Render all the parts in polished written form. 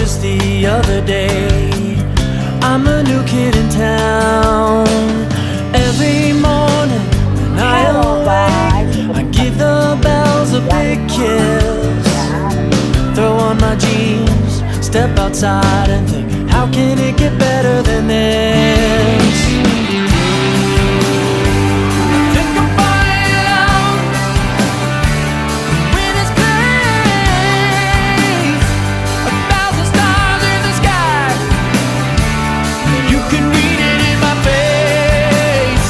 just the other day. I'm a new kid in town. Every morning when I awake, I give the bells a big kiss. Throw on my jeans, step outside and think, how can it get better than this? Think I'm falling out when it's place. 1,000 stars in the sky, you can read it in my face.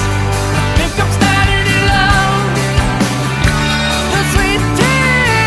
Think I'm starting to love the sweet taste.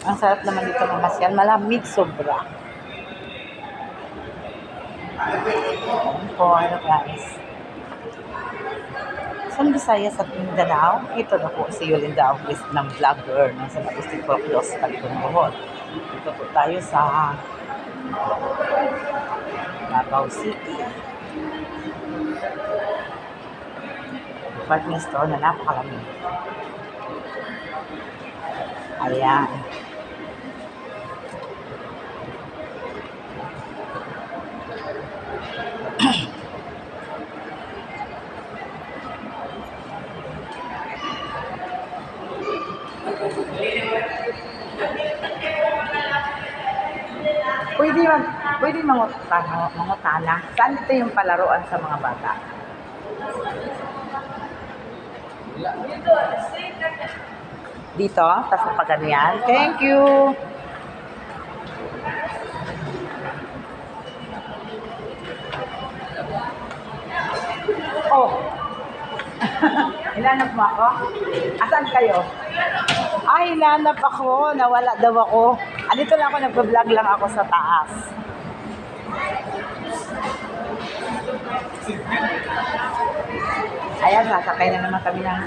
Ang sarap naman dito mamasyal. Malamig sobra. Ayan po, ano guys. San Visayas at Mindanao. Ito na po si Yolinda August ng vlogger ng San Agustin Porclos, Caligon, Bohol. Ito po tayo sa Davao City. Department store na napakalamig. Ayan. Pwede mangutana. Saan dito yung palaruan sa mga bata? Dito? Tapos pa ganyan? Thank you! Oh! Hinanap mo ako? Asan kayo? Hinanap ako. Nawala daw ako. Andito lang ako, nagpa-vlog lang ako sa taas. Ayan, sasakay na naman kami ng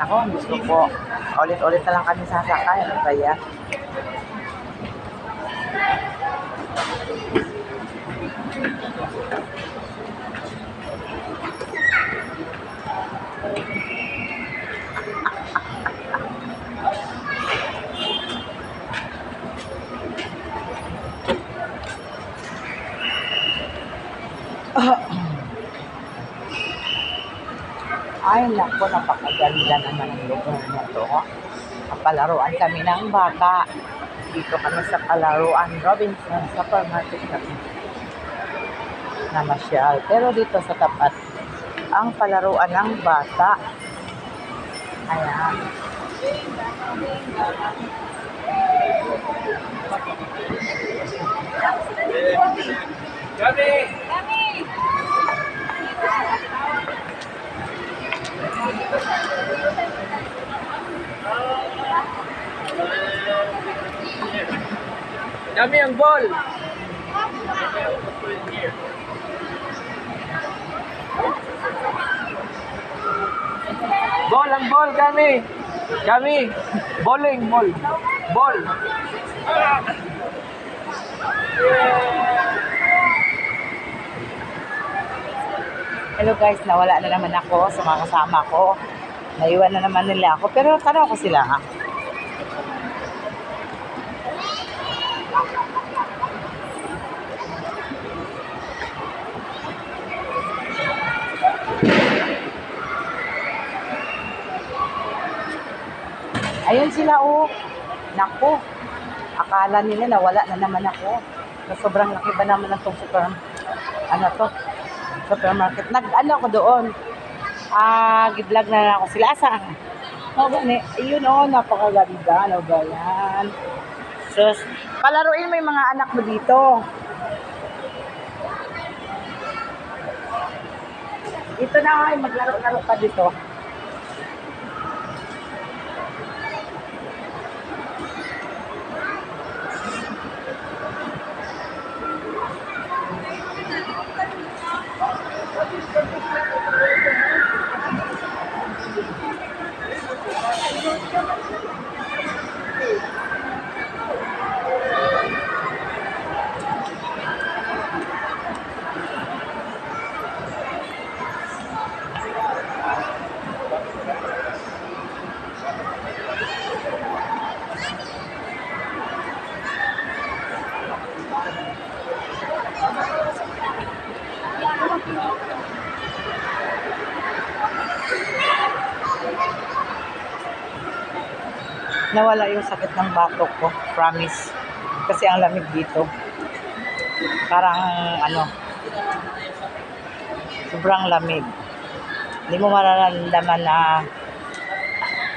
ako, gusto ko. Ulit-ulit na lang kami sasakay. Ano ba yan? Ay, naku, napakaganda naman ang lugar na to. Palaruan kami ng bata. Dito kami sa palaruan Robinson Supermarket kami. Namasyal. Pero dito sa tapat, ang palaruan ng bata. Ayan. Gabi! Dami ang ball. Ball ang ball kami. Kami. Bowling, ball. Ball. Hello guys, nawala na naman ako sa mga kasama ko. Naiwan na naman nila ako. Pero tanong ko sila ha. Ayun sila oh. Naku. Akala nila nawala na naman ako. Sobrang laki ba naman ng tong supermarket. Nag-ano ako doon. Gi-vlog na lang ako sila. Asa? Gani. Ayun oh, napakaganda. Ano ba yan? Sus, palaruin mo yung mga anak mo dito. Ito na ay maglaro-laro pa dito. Nawala yung sakit ng batok ko, promise. Kasi ang lamig dito. Parang sobrang lamig. Hindi mo mararamdaman na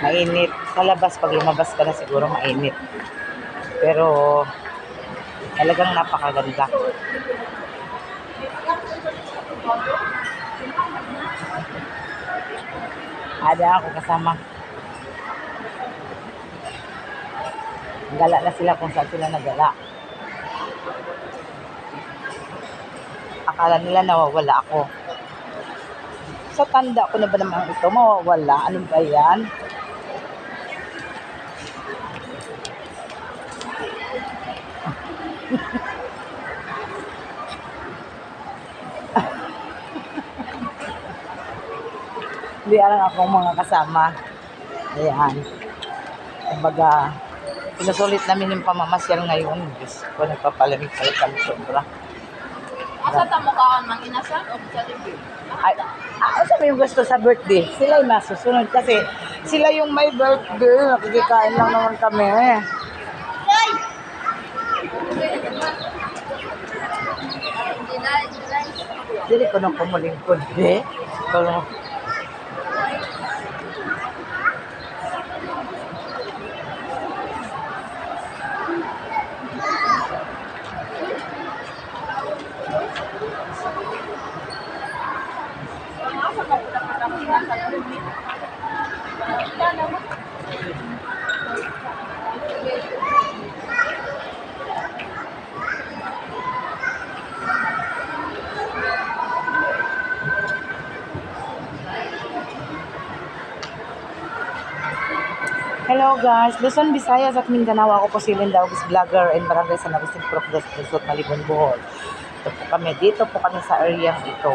mainit. Sa labas, pag lumabas ka na siguro mainit. Pero talagang napakaganda. Ada ako kasama. Gala na sila kung saan sila nagala. Akala nila nawawala ako. Sa tanda ko na ba naman ito mawawala? Ano ba yan? Hindi alam akong mga kasama. Ayan. Kumbaga, pinusulit namin yung pamamasyal ngayon. Diyos ko, nagpapalamig pala kami sobra. Asa ta mo kaon mang inasal o sa libre? Ay, sabi yung gusto sa birthday. Sila yung masusunod kasi sila yung may birthday. Nakikikain lang naman kami. Dili ko nang pumulingkod, eh. Pero, hello guys, Luzon, Visayas at Mindanao. Ako po si Linda August Vlogger and Barangay San Agustin Procdos, Luzon, Malibon, Bohol. Dito po kami sa area ito.